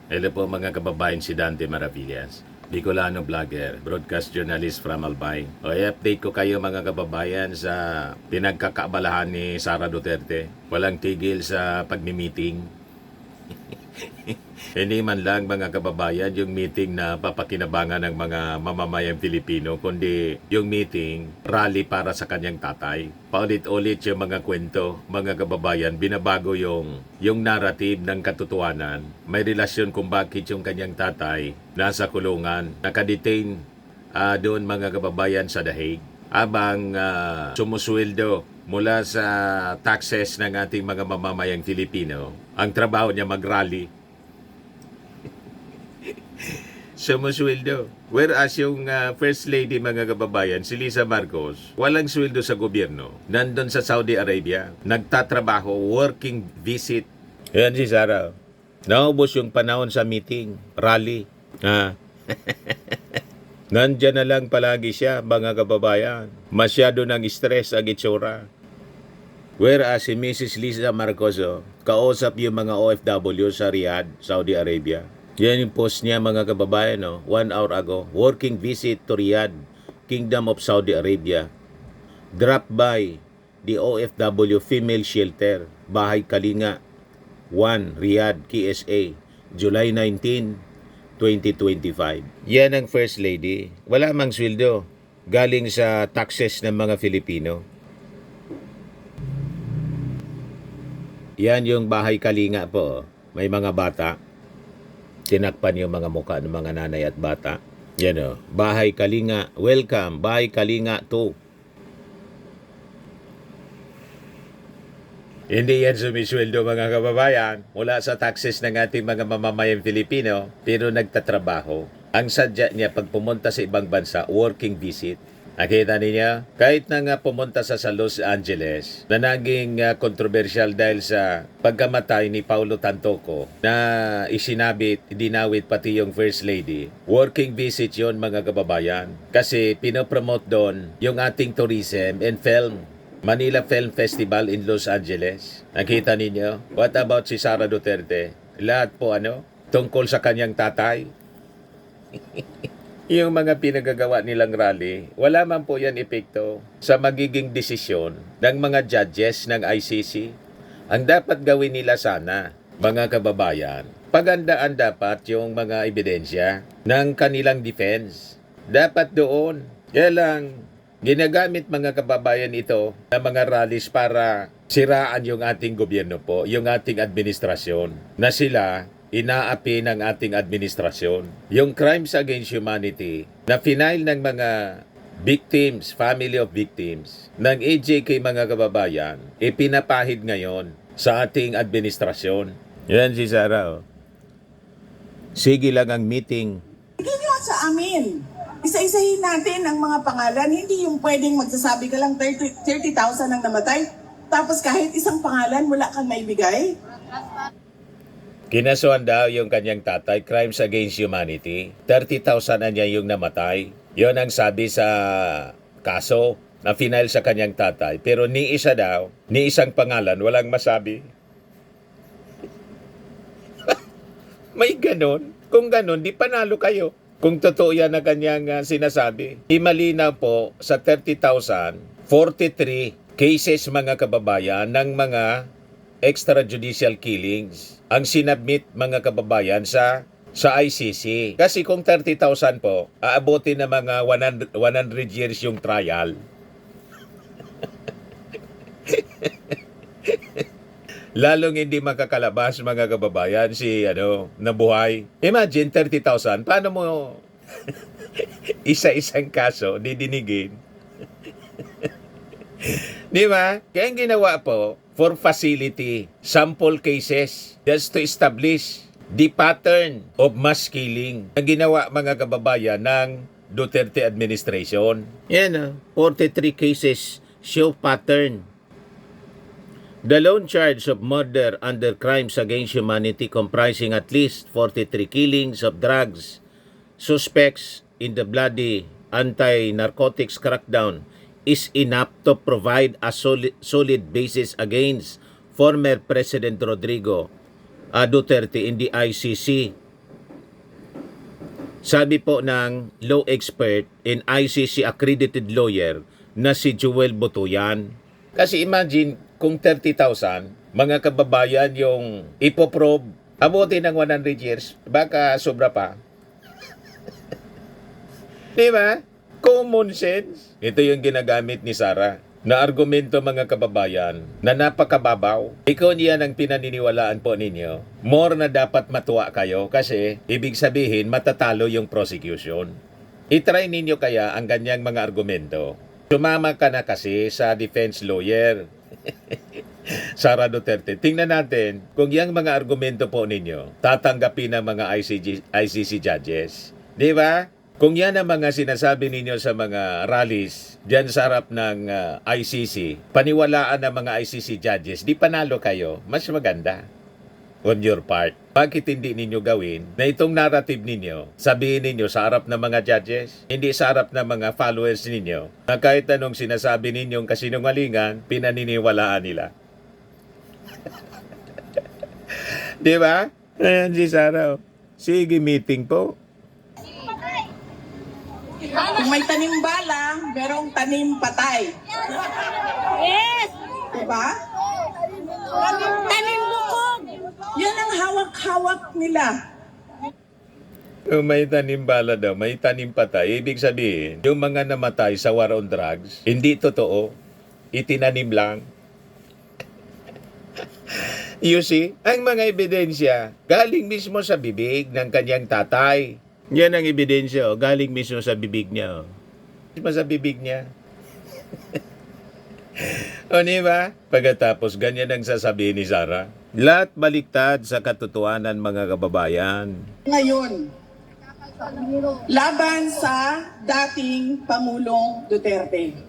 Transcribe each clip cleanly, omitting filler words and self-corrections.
Hello po mga kababayan, si Dante Maravillas, Bicolano vlogger, broadcast journalist from Albay. I-update ko kayo mga kababayan sa pinagkakaabalahan ni Sara Duterte. Walang tigil sa pagmi-meeting. Hindi man lang mga kababayan yung meeting na papakinabangan ng mga mamamayang Pilipino, kundi yung meeting, rally para sa kanyang tatay. Paulit-ulit yung mga kwento, mga kababayan, binabago yung narrative ng katotohanan. May relasyon kung bakit yung kanyang tatay nasa kulungan, nakadetain doon mga kababayan sa Dahig, abang sumusweldo mula sa taxes ng ating mga mamamayang Filipino. Ang trabaho niya mag-rally, sumusweldo. Whereas yung First Lady mga kababayan, si Lisa Marcos, walang sweldo sa gobyerno. Nandun sa Saudi Arabia, nagtatrabaho, working visit. Yan si Sara. Naubos yung panahon sa meeting, rally. Nandyan na lang palagi siya mga kababayan. Masyado ng stress ang itsura. Whereas si Mrs. Lisa Marcos, kausap yung mga OFW sa Riyadh, Saudi Arabia. Yan yung post niya mga kababayan, 1 hour ago. Working visit to Riyadh, Kingdom of Saudi Arabia. Drop by the OFW Female Shelter, Bahay Kalinga, 1, Riyadh, KSA, July 19, 2025. Yan ang First Lady. Wala mang sweldo. Galing sa taxes ng mga Filipino. Yan yung Bahay Kalinga po. May mga bata. Tinakpan yung mga mukha ng mga nanay at bata. Yan Bahay Kalinga. Welcome, Bahay Kalinga 2. Hindi yan sumisweldo mga kababayan mula sa taxes ng ating mga mamamayang Filipino, pero nagtatrabaho. Ang sadya niya pag pumunta sa ibang bansa, working visit. Nakita niya, kahit na nga pumunta sa Los Angeles, na naging controversial dahil sa pagkamatay ni Paulo Tantoco, na isinabit, dinawit pati yung First Lady. Working visit yon mga kababayan. Kasi pinopromote doon yung ating tourism and film. Manila Film Festival in Los Angeles. Nakita ninyo? What about si Sara Duterte? Lahat po tungkol sa kanyang tatay. Yung mga pinagagawa nilang rally, wala man po yan epekto sa magiging desisyon ng mga judges ng ICC. Ang dapat gawin nila sana, mga kababayan, pagandaan dapat yung mga ebidensya ng kanilang defense. Dapat doon. Kaya lang, ginagamit mga kababayan ito ng mga rallies para siraan yung ating gobyerno po, yung ating administrasyon, na sila inaapi ng ating administrasyon. Yung crimes against humanity na final ng mga victims, family of victims, ng AJK mga kababayan, ipinapahid ngayon sa ating administrasyon. Yan si Sara. Sige lang ang meeting. Bigyan nyo sa amin. Isa-isahin natin ang mga pangalan. Hindi yung pwedeng magsasabi ka lang 30,000 ang namatay. Tapos kahit isang pangalan, wala kang maibigay. Kinasuhan daw yung kanyang tatay, crimes against humanity. 30,000 na niya yung namatay. Yon ang sabi sa kaso na final sa kanyang tatay. Pero ni isa daw, ni isang pangalan, walang masabi. May ganon. Kung ganon, di panalo kayo. Kung totoo yan na kanyang sinasabi. Imalinaw po sa 30,000, 43 cases mga kababayan ng mga extrajudicial killings ang sinabmit mga kababayan sa ICC. Kasi kung 30,000 po, aabotin na mga 100 years yung trial. Lalong hindi makakalabas mga kababayan si nabuhay. Imagine 30,000, paano mo isa-isang kaso didinigin? Di ba? Kaya ang ginawa po, for facility, sample cases, just to establish the pattern of mass killing na ginawa mga kababayan ng Duterte administration. Yan 43 cases show pattern. The lone charge of murder under crimes against humanity comprising at least 43 killings of drugs suspects in the bloody anti-narcotics crackdown is enough to provide a solid basis against former President Rodrigo Duterte in the ICC Sabi po ng law expert and ICC accredited lawyer na si Joel Butuyan. Kasi imagine kung 30,000 mga kababayan yung ipoprobe, abuti ng 100 years, baka sobra pa. Di ba? Common sense. Ito yung ginagamit ni Sara na argumento mga kababayan na napakababaw. Ikaw niyan ang pinaniniwalaan po ninyo. More na dapat matuwa kayo kasi ibig sabihin matatalo yung prosecution. I-try ninyo kaya ang ganyang mga argumento. Sumama ka na kasi sa defense lawyer. Sara Duterte. Tingnan natin kung yung mga argumento po ninyo tatanggapin ng mga ICC judges. Di ba? Kung yan ang mga sinasabi ninyo sa mga rallies dyan sa harap ng ICC, paniwalaan ng mga ICC judges, di panalo kayo, mas maganda on your part. Bakit hindi ninyo gawin na itong narrative ninyo, sabihin ninyo sa harap ng mga judges, hindi sa harap ng mga followers ninyo, na kahit anong sinasabi ninyong kasinungalingan, pinaniniwalaan nila. Di ba? Ayan si Sara. Sige, meeting po. Kung may tanim bala, merong tanim patay. Yes! Diba? Tanim bukog! Yan ang hawak-hawak nila. Kung may tanim bala daw, may tanim patay, ibig sabihin, yung mga namatay sa war on drugs, hindi totoo. Itinanim lang. You see, ang mga ebidensya, galing mismo sa bibig ng kanyang tatay. Yan ang ebidensya, oh. Galing mismo sa bibig niya. Oh. Mismo sa bibig niya. O diba? Pagkatapos, ganyan ang sasabihin ni Sara. Lahat baliktad sa katotohanan mga kababayan. Ngayon, laban sa dating Pangulong Duterte.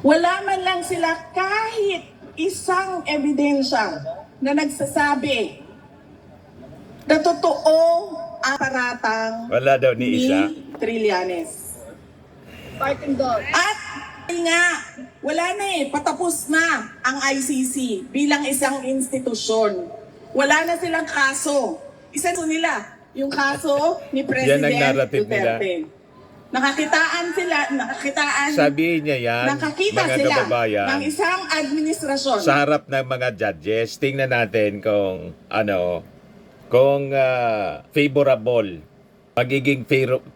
Wala man lang sila kahit isang ebidensya na nagsasabi na totoo ang paratang Wala daw ni isa. Trillanes. Parking dog. At nga, wala na patapos na ang ICC bilang isang institusyon. Wala na silang kaso. Isa nila, yung kaso ni Yan ang President narrative nila. Duterte. Nakakitaan Sabihin niya yan, nakakita mga sila kababayan, ng isang administrasyon. sa harap ng mga judges, tingnan natin kung kung favorable, magiging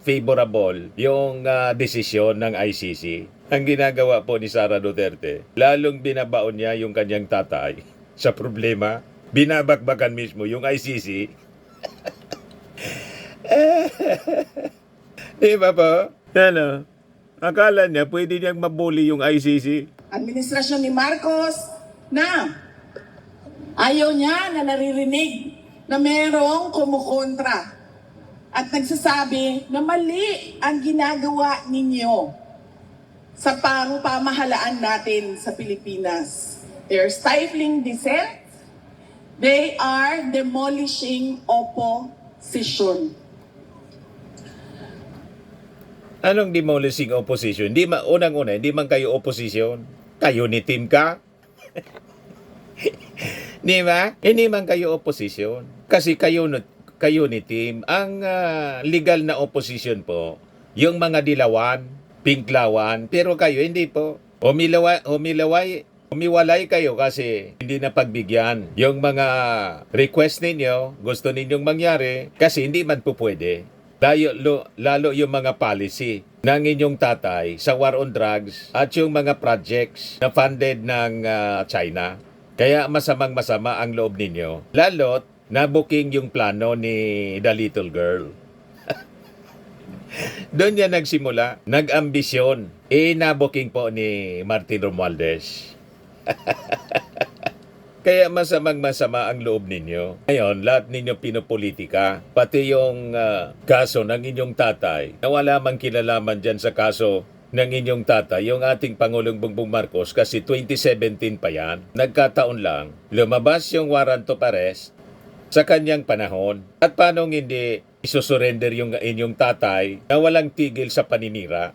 favorable yung desisyon ng ICC. Ang ginagawa po ni Sara Duterte, lalong binabaon niya yung kanyang tatay sa problema, binabakbakan mismo yung ICC. Di ba po? Akala niya pwede niyang mabuli yung ICC. Administrasyon ni Marcos na ayaw niya na naririnig na merong kumukontra at nagsasabi na mali ang ginagawa ninyo sa pamahalaan natin sa Pilipinas. They're stifling dissent. They are demolishing opposition. Anong demolishing opposition? Unang-una, hindi man kayo opposition. Kayo ni Team ka. Di ba? Hindi man kayo opposition. Kasi kayo ni Team. Ang legal na opposition po, yung mga dilawan, pinklawan, pero kayo hindi po. Humiwalay kayo kasi hindi na pagbigyan. Yung mga request ninyo, gusto ninyong mangyari, kasi hindi man po pwede. Lalo yung mga policy ng inyong tatay sa war on drugs at yung mga projects na funded ng China. Kaya masamang-masama ang loob ninyo. Lalo't na-booking yung plano ni the little girl. Doon yan nagsimula, nag-ambisyon. Na-booking po ni Martin Romualdez. Kaya masamang-masama ang loob ninyo. Ngayon, lahat ninyo pinopolitika, pati yung kaso ng inyong tatay, na wala mang kinalaman dyan sa kaso ng inyong tatay, yung ating Pangulong Bongbong Marcos, kasi 2017 pa yan. Nagkataon lang, lumabas yung warrant of arrest sa kanyang panahon. At paano hindi isusurrender yung inyong tatay na walang tigil sa paninira?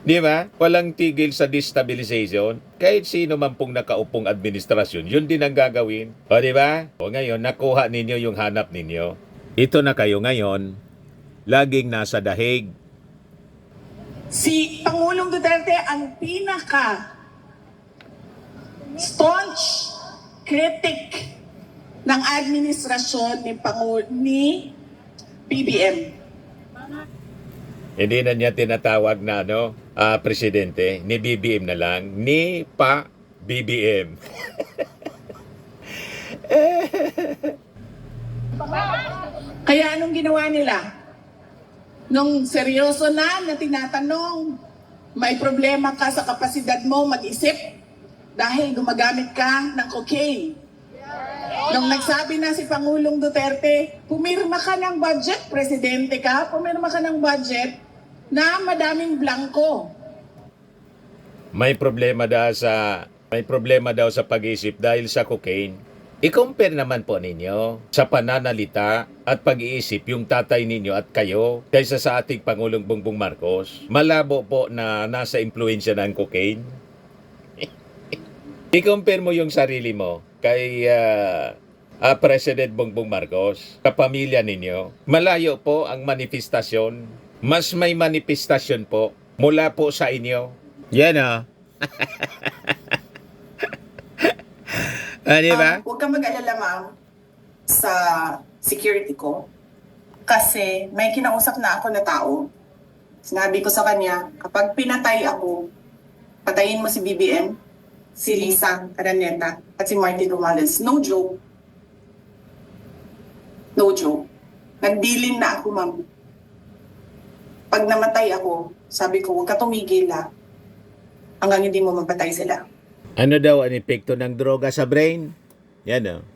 Di ba? Walang tigil sa destabilization. Kahit sino man pong nakaupong administrasyon, yun din ang gagawin. O di ba? O ngayon, nakuha ninyo yung hanap ninyo. Ito na kayo ngayon, laging nasa dahig. Si Pangulong Duterte ang pinaka staunch critic ng administrasyon ni BBM. Hindi na niya tinatawag na presidente, ni BBM na lang, ni pa BBM. Kaya anong ginawa nila? Nung seryoso na tinatanong, may problema ka sa kapasidad mo mag-isip dahil gumagamit ka ng cocaine. Nung nagsabi na si Pangulong Duterte, pumirma ka ng budget, presidente ka, pumirma ka ng budget na madaming blanco. May problema daw sa pag-iisip dahil sa cocaine. I-compare naman po ninyo sa pananalita at pag-iisip yung tatay ninyo at kayo kaysa sa ating Pangulong Bongbong Marcos. Malabo po na nasa impluensya ng cocaine. I-compare mo yung sarili mo kay President Bongbong Marcos, kapamilya ninyo. Malayo po ang manifestasyon. Mas may manifestasyon po mula po sa inyo. Yan Di ba? Huwag kang mag-alala, ma'am, sa security ko. Kasi may kinausap na ako na tao. Sinabi ko sa kanya, kapag pinatay ako, patayin mo si BBM, si Lisa Araneta, at si Martin Romales. No joke. No joke. Nagdilin na ako, ma'am. Pag namatay ako, sabi ko, huwag ka tumigil hanggang hindi mo mapatay sila. Ano daw ang epekto ng droga sa brain? Yan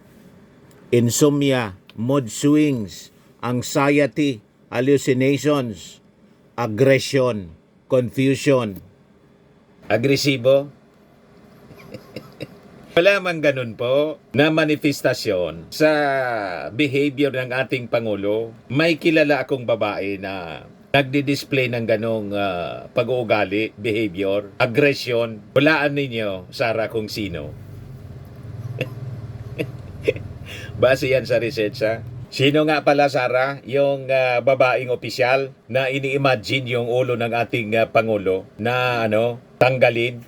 Insomnia, mood swings, anxiety, hallucinations, aggression, confusion. Agresibo? Wala man ganun po na manifestasyon sa behavior ng ating Pangulo. May kilala akong babae na nagdi-display ng ganong pag-uugali, behavior, aggression. Walaan ninyo, Sara, kung sino. Base yan sa research, Sino nga pala, Sara, yung babaeng opisyal na ini-imagine yung ulo ng ating Pangulo na tanggalin?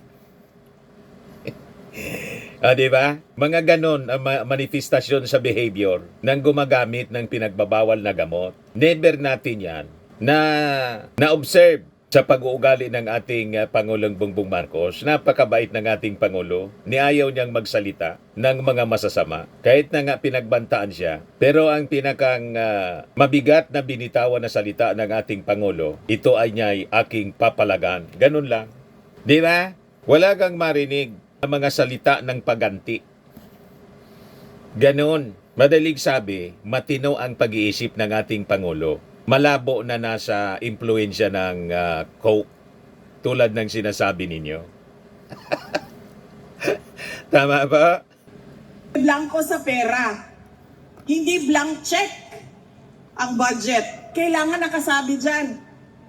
Diba? Mga ganon ang manifestasyon sa behavior ng gumagamit ng pinagbabawal na gamot. Never natin yan na-observe sa pag-uugali ng ating Pangulong Bongbong Marcos. Napakabait ng ating Pangulo. Niayaw niyang magsalita ng mga masasama. Kahit na nga pinagbantaan siya. Pero ang pinakang mabigat na binitawan na salita ng ating Pangulo, ito ay niya'y aking papalagan. Ganun lang. Di ba? Wala kang marinig ng mga salita ng paganti. Ganun. Madaling sabi, matino ang pag-iisip ng ating Pangulo. Malabo na nasa impluensya ng coke tulad ng sinasabi ninyo. Tama ba? Blanco sa pera. Hindi blank check ang budget. Kailangan nakasabi dyan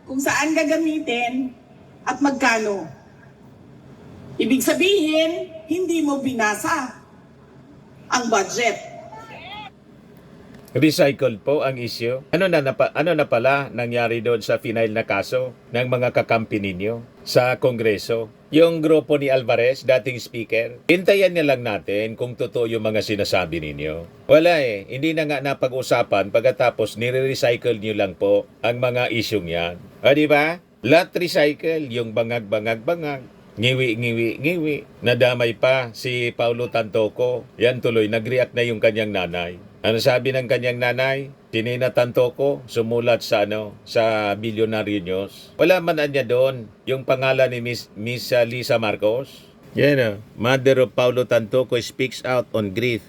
kung saan gagamitin at magkano. Ibig sabihin, hindi mo binasa ang budget. Recycled po ang issue. Ano na pala nangyari doon sa final na kaso ng mga kakampi ninyo sa Kongreso? Yung grupo ni Alvarez, dating speaker, hintayan niya lang natin kung totoo yung mga sinasabi ninyo. Wala hindi na nga napag-usapan pagkatapos nire-recycle niyo lang po ang mga isyong yan. Di ba? Lahat recycle, yung bangag-bangag-bangag. Ngiwi. Nadamay pa si Paulo Tantoco. Yan tuloy, nag-react na yung kanyang nanay. Ano sabi ng kanyang nanay? Tinina Tantoco, sumulat sa sa Billionaire News. Wala man niya doon yung pangalan ni Miss Lisa Marcos. Yan Mother of Paulo Tantoco speaks out on grief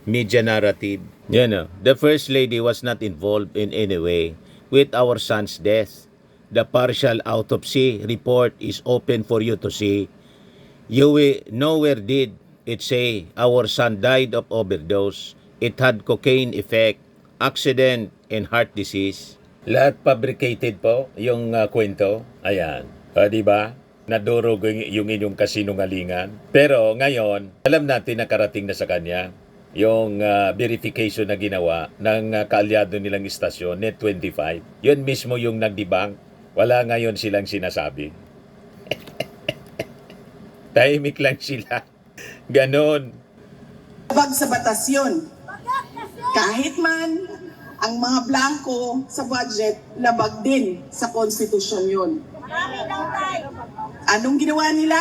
media narrative. Yan the First Lady was not involved in any way with our son's death. The partial autopsy report is open for you to see. You will nowhere did it say our son died of overdose. It had cocaine effect, accident, and heart disease. Lahat fabricated po yung kwento. Ayan. Di ba? Nadurog yung inyong kasinungalingan. Pero ngayon, alam natin na karating na sa kanya yung verification na ginawa ng kaalyado nilang istasyon, Net25. Yun mismo yung nag-debunk. Wala ngayon silang sinasabi. Tahimik lang sila. Ganon. Labag sa batas yun. Kahit man ang mga blanco sa budget, labag din sa konstitusyon yun. Anong ginawa nila?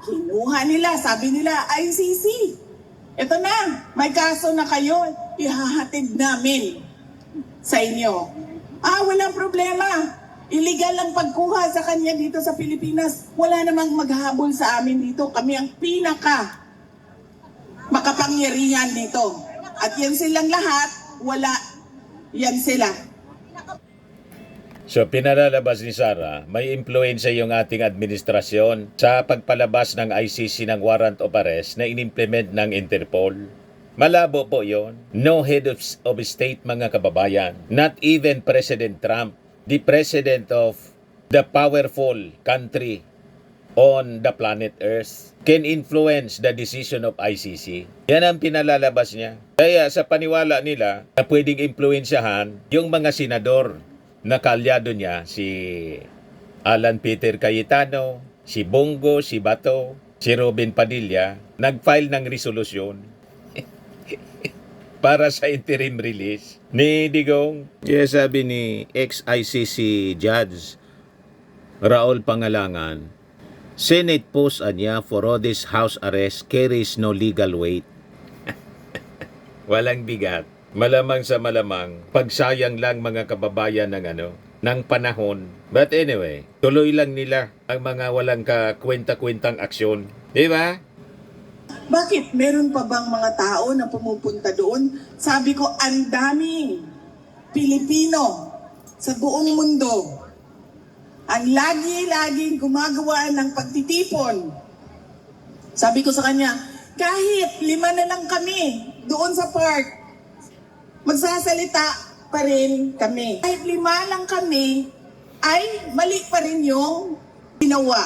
Kinuha nila, sabi nila, ICC. Ito na, may kaso na kayo, ihahatid namin sa inyo. Walang problema. Illegal ang pagkuha sa kanya dito sa Pilipinas. Wala namang maghahabol sa amin dito. Kami ang pinaka makapangyarihan dito. At yan silang lahat, wala. Yan sila. So pinalalabas ni Sara, may impluensya yung ating administrasyon sa pagpalabas ng ICC ng warrant of arrest na inimplement ng Interpol. Malabo po yon. No head of state, mga kababayan. Not even President Trump, the president of the powerful country on the planet Earth, can influence the decision of ICC. Yan ang pinalalabas niya. Kaya sa paniwala nila na pwedeng impluensyahan yung mga senador na kaalyado niya, si Alan Peter Cayetano, si Bongo, si Bato, si Robin Padilla, nag-file ng resolusyon para sa interim release ni Digong. Kaya sabi ni ex-ICC Judge Raul Pangalangan, Senate post anya for Rodes house arrest carries no legal weight. Walang bigat. Malamang sa malamang, pagsayang lang mga kababayan ng panahon. But anyway, tuloy lang nila ang mga walang kakwenta-kwentang aksyon. Di ba? Bakit? Meron pa bang mga tao na pumupunta doon? Sabi ko, ang daming Pilipino sa buong mundo ang lagi-laging gumagawa ng pagtitipon. Sabi ko sa kanya, kahit 5 na lang kami doon sa park, magsasalita pa rin kami. Kahit 5 lang kami, ay mali pa rin yung ginawa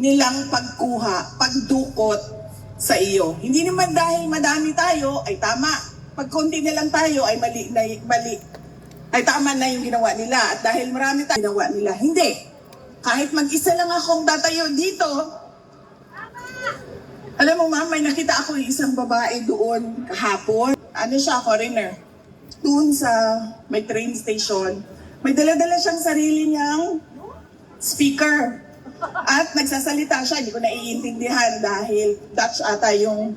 nilang pagkuha, pagdukot sa iyo. Hindi naman dahil madami tayo, ay tama. Pag konti na lang tayo, ay mali. Ay tama na yung ginawa nila. At dahil marami tayo ginawa nila, hindi. Kahit mag-isa lang akong tatayo dito, alam mo ma'am, may nakita ako yung isang babae doon kahapon. Ano siya, foreigner. Doon sa may train station, may dala-dala siyang sarili niyang speaker. At nagsasalita siya, hindi ko naiintindihan dahil Dutch ata yung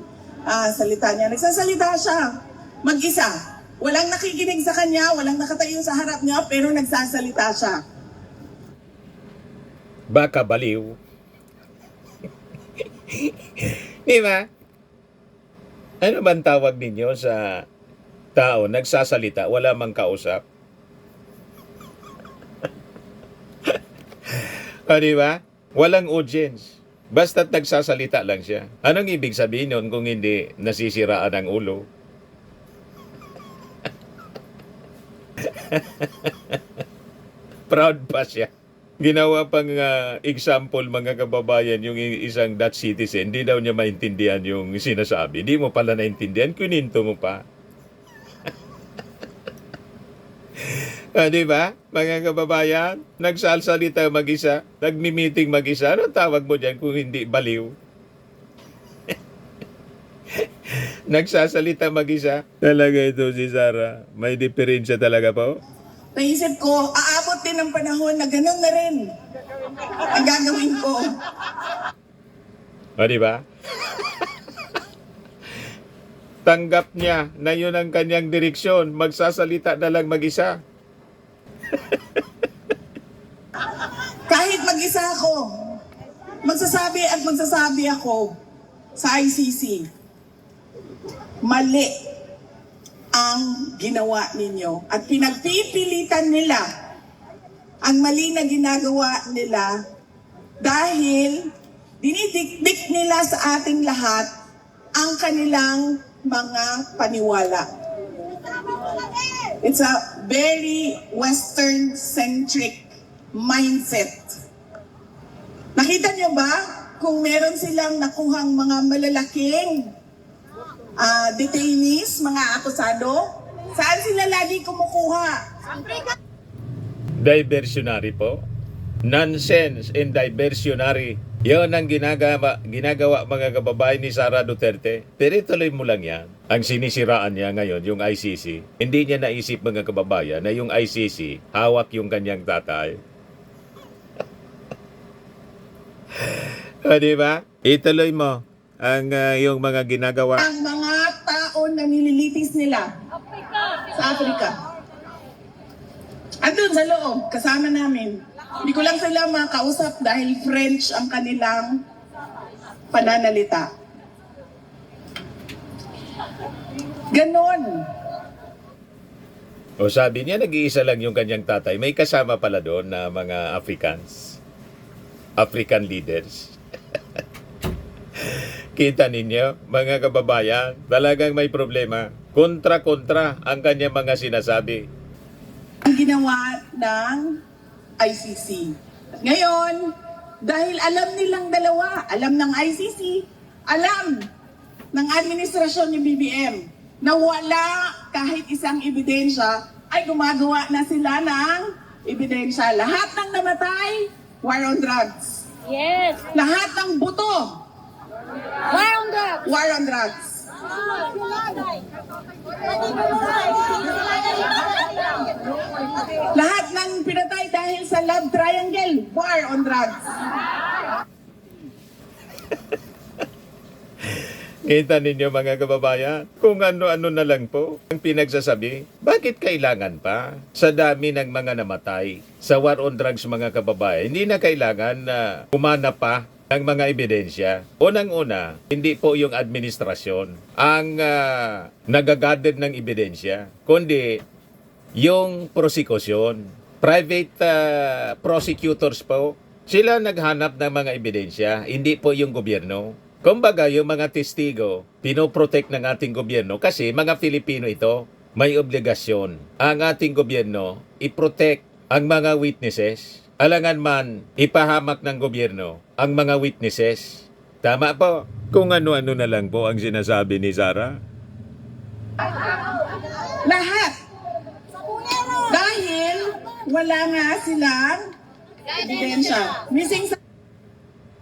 salita niya. Nagsasalita siya, mag-isa. Walang nakikinig sa kanya, walang nakatayo sa harap niya, pero nagsasalita siya. Baka baliw. Di ba? Ano bang tawag ninyo sa tao nagsasalita, wala mang kausap? Di ba? Walang audience. Basta't nagsasalita lang siya. Anong ibig sabihin nun kung hindi nasisiraan ang ulo? Proud pa siya. Ginawa pang example, mga kababayan, yung isang Dutch citizen, di daw niya maintindihan yung sinasabi. Di mo pala naintindihan, kuninto mo pa. Di ba, mga kababayan? Nagsasalita mag-isa, nagmi-meeting mag-isa. Anong tawag mo dyan kung hindi baliw? Nagsasalita mag-isa. Talaga ito si Sara. May diferensya talaga po. Naisip ko, aabot din ng panahon na gano'n na rin ang gagawin ko. O, di ba? Tanggap niya na yun ang kanyang direksyon. Magsasalita na lang mag-isa. Kahit mag-isa ako, magsasabi ako sa ICC, mali ang ginawa ninyo. At pinagpipilitan nila ang mali na ginagawa nila dahil dinidikdik nila sa ating lahat ang kanilang mga paniwala. It's a very Western-centric mindset. Nakita niyo ba kung meron silang nakuhang mga malalaking detainees, mga akusado? Saan sila lagi kumukuha? Diversionary po. Nonsense and diversionary. Yon ang ginagawa mga kababayan ni Sara Duterte. Pero ituloy mo lang yan. Ang sinisiraan niya ngayon, yung ICC, hindi niya naisip mga kababayan na yung ICC, hawak yung kanyang tatay. O, di ba? Ituloy mo ang yung mga ginagawa. Ang mga tao na nililitis nila sa Africa. Andun sa loob, kasama namin. Hindi ko lang sila makausap dahil French ang kanilang pananalita. Ganon. O sabi niya, nag-iisa lang yung kanyang tatay. May kasama pala doon na mga Africans. African leaders. Kita ninyo, mga kababayan, talagang may problema. Kontra-kontra ang kanyang mga sinasabi. Ang ginawa ng ICC. At ngayon, dahil alam nilang dalawa, alam ng ICC, alam ng administrasyon ni BBM, na wala kahit isang ebidensya, ay gumagawa na sila ng ebidensya. Lahat ng namatay, war on drugs. Yes. Lahat ng buto, War on drugs. war on drugs. Lahat ng pinatay dahil sa love triangle, war on drugs. Kita ninyo mga kababayan, kung ano-ano na lang po ang pinagsasabi. Bakit kailangan pa sa dami ng mga namatay sa war on drugs mga kababayan? Hindi na kailangan na humanap pa ng mga ebidensya. Unang-una, hindi po yung administrasyon ang nagagather ng ebidensya, kundi yung prosecution. Private prosecutors po, sila naghanap ng mga ebidensya, hindi po yung gobyerno. Kumbaga, yung mga testigo, pinoprotect ng ating gobyerno kasi mga Filipino ito, may obligasyon. Ang ating gobyerno, i-protect ang mga witnesses. Alangan man, ipahamak ng gobyerno ang mga witnesses. Tama po. Kung ano-ano na lang po ang sinasabi ni Sara. Lahat. Dahil wala nga silang ebidensya. Missing sa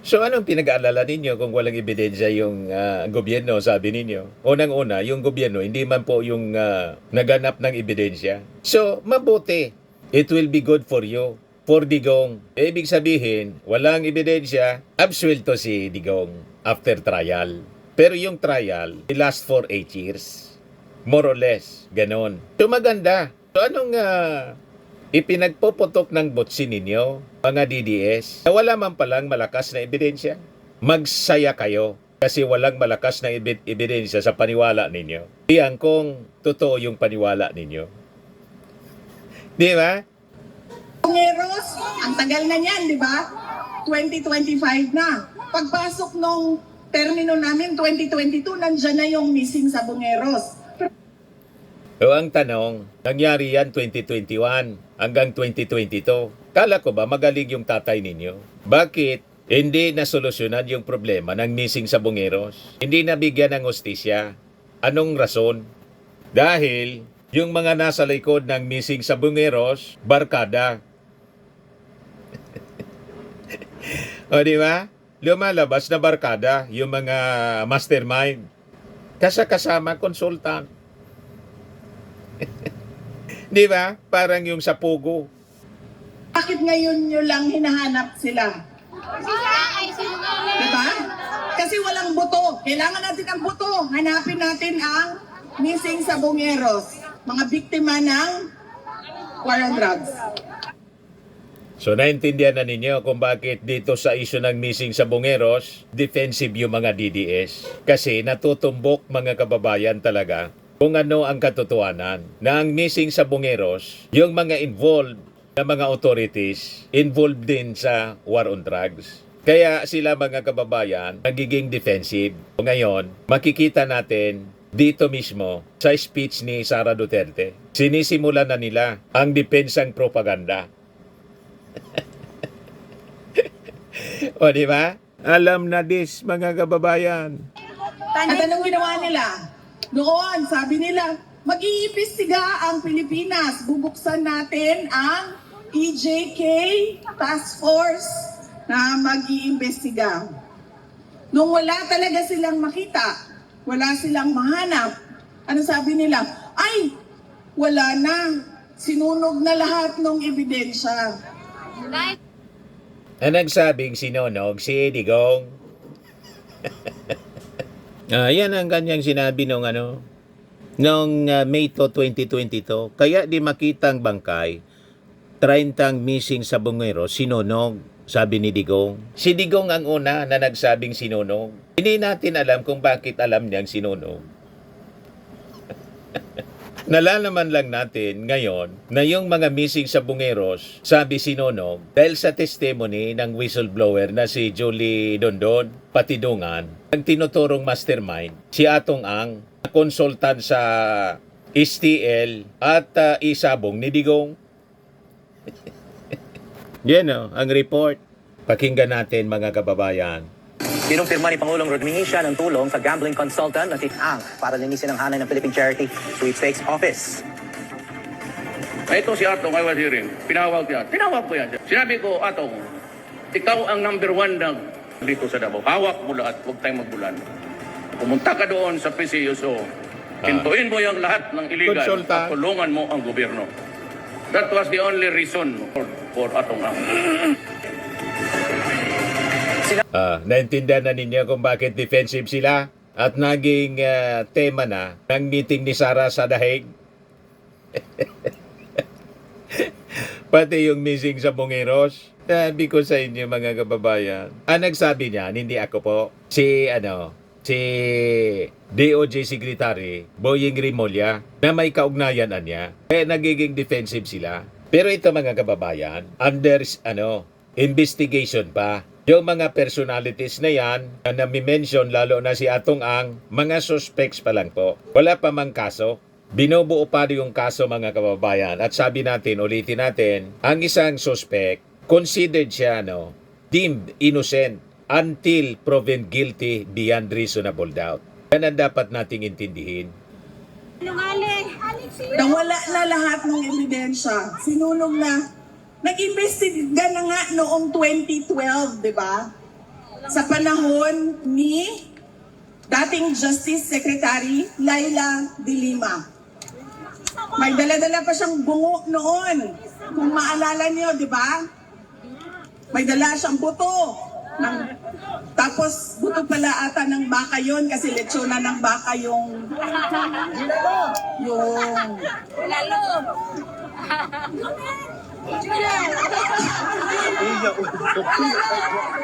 So anong pinag-aalala ninyo kung walang ebidensya yung gobyerno, sabi ninyo? Unang-una, yung gobyerno, hindi man po yung naganap ng ebidensya. So, mabuti. It will be good for you. For Digong. Ibig sabihin, walang ebidensya, absuelto si Digong after trial. Pero yung trial, it last for 8 years. More or less. Ganon. So maganda. So anong ipinagpuputok ng butsi ninyo, mga DDS, na wala man palang malakas na ebidensya? Magsaya kayo kasi walang malakas na ebidensya sa paniwala ninyo. Diyan kung totoo yung paniwala ninyo. Di ba? Bungeros, ang tagal na niyan, di ba? 2025 na. Pagpasok nung termino namin, 2022, nandyan na yung missing sa Bungeros. O ang tanong, nangyari yan 2021 hanggang 2022. Kala ko ba magaling yung tatay ninyo? Bakit hindi nasolusyonan yung problema ng missing sa Bungeros? Hindi nabigyan ng hustisya? Anong rason? Dahil yung mga nasa likod ng missing sa Bungeros, barkada. O di ba? Lumalabas na barkada yung mga mastermind. Kasama consultant. Di ba? Parang yung sa Pugo. Bakit ngayon nyo lang hinahanap sila? Di ba? Kasi walang buto. Kailangan natin ang buto. Hanapin natin ang missing sa Bungeros. Mga biktima ng war on drugs. So naintindihan na ninyo kung bakit dito sa issue ng missing sa Bungeros, defensive yung mga DDS. Kasi natutumbok mga kababayan talaga kung ano ang katotohanan na ang missing sa Bungeros, yung mga involved na mga authorities, involved din sa war on drugs. Kaya sila mga kababayan, nagiging defensive. Ngayon, makikita natin dito mismo sa speech ni Sara Duterte, sinisimulan na nila ang depensang propaganda. O di ba? Alam na this mga kababayan. At anong ginawa nila? Noon, sabi nila, mag-iimbestiga ang Pilipinas. Bubuksan natin ang EJK Task Force na mag-iimbestiga. Nung wala talaga silang makita, wala silang mahanap, ano sabi nila? Ay, wala na. Sinunog na lahat ng ebidensya. Ang nagsabing sinunog si Digong. Yan ang kanyang sinabi nung May 2022. Kaya di makitang bangkay, 30 missing sa Bungero, sinunog, sabi ni Digong. Si Digong ang una na nagsabing sinunog. Hindi natin alam kung bakit alam niyang sinunog. Nalalaman lang natin ngayon na yung mga missing sa Bungeros, sabi sinunog, dahil sa testimony ng whistleblower na si Julie Dondon, Patidungan, ang tinuturong mastermind, si Atong Ang, konsultan sa STL at isabong ni Digong. Yan ang report. Pakinggan natin mga kababayan. Pinumpirma ni Pangulong Rodrigo siya ng tulong sa gambling consultant na si Ang para linisin ang hanay ng Philippine Charity Sweepstakes Office. Ito si Atong, I was hearing. Pinawag yan. Pinawag ko yan. Sinabi ko, Atong, ikaw ang number 1 dito sa Davao. Hawak mo lahat. Huwag tayong magbulan. Pumunta ka doon sa PCUSO. Hintuin mo yung lahat ng illegal Konsulta. at tulungan mo ang gobyerno. That was the only reason for Atong Ang. Naintindihan na ninyo kung bakit defensive sila at naging tema na ng meeting ni Sara sa Dahig. Pati yung missing sa Bungeros. Sabi ko sa inyo mga kababayan. Ang nagsabi niya, hindi ako po, si DOJ Secretary Boying Rimulya na may kaugnayan niya. Kaya nagiging defensive sila. Pero ito mga kababayan, under investigation pa. Yung mga personalities na yan na nami-mention lalo na si Atong Ang, mga suspects pa lang po. Wala pa mang kaso. Binubuo pa yung kaso mga kababayan. At sabi natin, ulitin natin, ang isang suspect, considered siya deemed innocent until proven guilty beyond reasonable doubt. Yan ang dapat nating intindihin. Nawala na lahat ng ebidensya. Sinunog na. Nag-imbestiga na nga noong 2012, di ba? Sa panahon ni dating Justice Secretary Laila De Lima. May dala-dala pa siyang bungo noon. Kung maalala niyo, di ba? May dala siyang buto. Tapos buto pala ata ng baka yon kasi lechona ng baka yung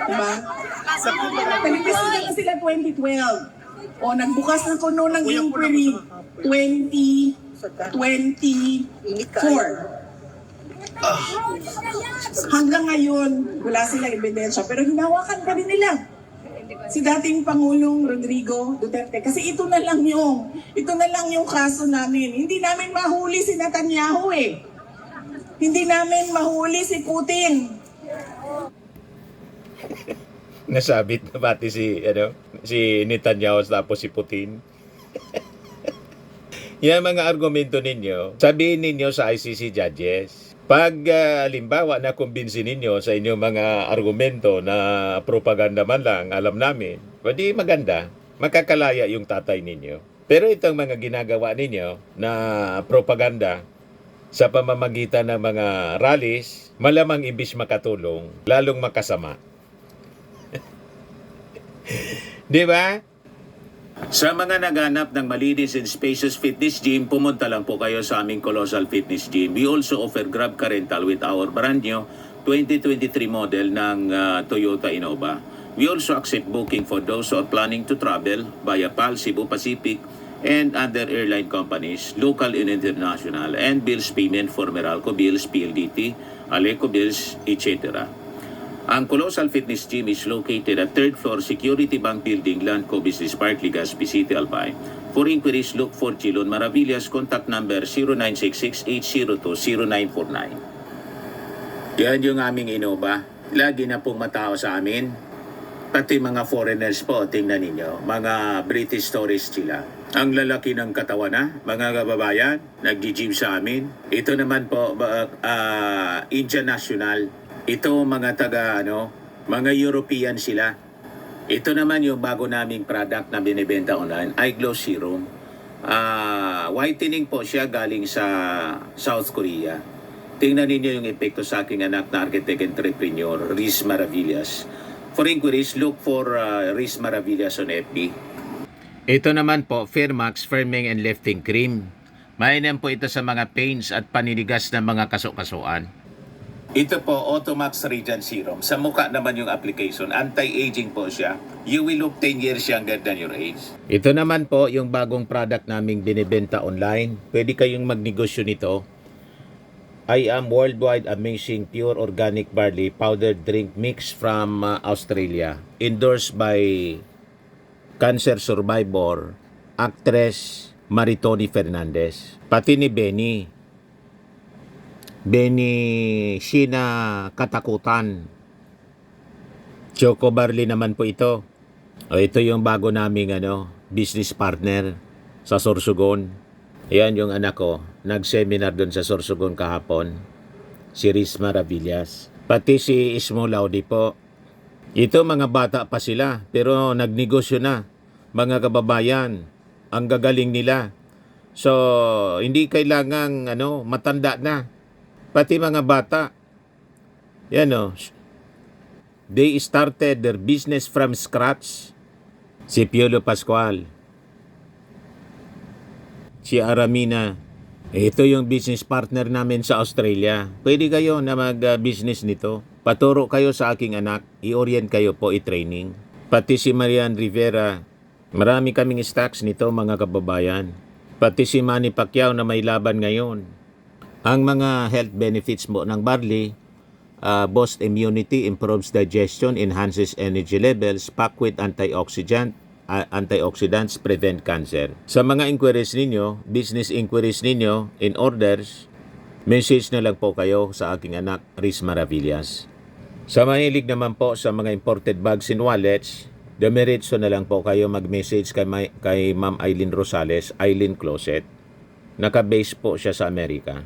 diba? Nag-imbestiga na sila 2012. O, nagbukas na ko noon ng inquiry 2024. Hanggang ngayon, wala silang ebidensya. Pero hinawakan pa rin nila si dating Pangulong Rodrigo Duterte. Kasi ito na lang yung kaso namin. Hindi namin mahuli si Netanyahu eh. Hindi namin mahuli si Putin. Nasabit na pati si Netanyahu tapos si Putin. Yan mga argumento ninyo, sabihin ninyo sa ICC judges. Pag halimbawa na kumbinsin ninyo sa inyong mga argumento na propaganda man lang, alam namin, pwede maganda, makakalaya yung tatay ninyo. Pero itong mga ginagawa ninyo na propaganda, sa pamamagitan ng mga rallies, malamang imbis makatulong, lalong makasama. Di ba? Sa mga naghanap ng malinis and spacious fitness gym, pumunta lang po kayo sa aming Colossal Fitness Gym. We also offer Grab Car Rental with our brand new 2023 model ng Toyota Innova. We also accept booking for those who are planning to travel via PAL, Cebu Pacific, and other airline companies, local and international, and bills payment for Meralco Bills, PLDT, Aleco Bills, etc. Ang Colossal Fitness Gym is located at 3rd floor Security Bank Building, Landco Business Park, Legazpi City, Albay. For inquiries, look for Chilon Maravillas. Contact number 0966-802-0949. Yan yung aming Innova. Lagi na pong matao sa amin. Pati mga foreigners po, tingnan ninyo. Mga British tourists sila. Ang lalaki ng katawan na, mga kababayan, nag-gym sa amin. Ito naman po, Indian National. Ito mga mga European sila. Ito naman yung bago naming product na binibenta online, Eye Glow Serum. Whitening po siya galing sa South Korea. Tingnan ninyo yung epekto sa aking anak na architect entrepreneur, Riz Maravillas. For inquiries, look for Riz Maravillas on FB. Ito naman po, Fairmax Firming and Lifting Cream. Mainam po ito sa mga pains at paninigas ng mga kaso-kasuan. Ito po, Automax Radiant Serum. Sa mukha naman yung application. Anti-aging po siya. You will look 10 years younger than your age. Ito naman po, yung bagong product naming binibenta online. Pwede kayong magnegosyo nito. I am Worldwide Amazing Pure Organic Barley Powdered Drink Mix from Australia. Endorsed by cancer survivor, actress Maritoni Fernandez. Pati ni Benny Sheena Katakutan. Choco Barley naman po ito. Ito yung bago naming business partner sa Sorsogon. Ayan yung anak ko. Nag-seminar doon sa Sorsogon kahapon. Si Riz Maravillas. Pati si Ismo Laudi po. Ito mga bata pa sila pero nagnegosyo na. Mga kababayan, ang gagaling nila. So, hindi kailangang matanda na. Pati mga bata. Yan they started their business from scratch. Si Piolo Pascual. Si Aramina. Ito yung business partner namin sa Australia. Pwede kayo na mag-business nito. Paturo kayo sa aking anak. I-orient kayo po, i-training. Pati si Marian Rivera. Marami kaming stocks nito mga kababayan. Pati si Manny Pacquiao na may laban ngayon. Ang mga health benefits mo ng barley, boosts immunity, improves digestion, enhances energy levels, packed with antioxidants, prevent cancer. Sa mga inquiries ninyo, business inquiries ninyo, in orders, message na lang po kayo sa aking anak, Riz Maravillas. Sa mahilig naman po sa mga imported bags and wallets, demiretso na lang po kayo mag-message kay Ma'am Eileen Rosales, Eileen Closet. Naka-base po siya sa Amerika.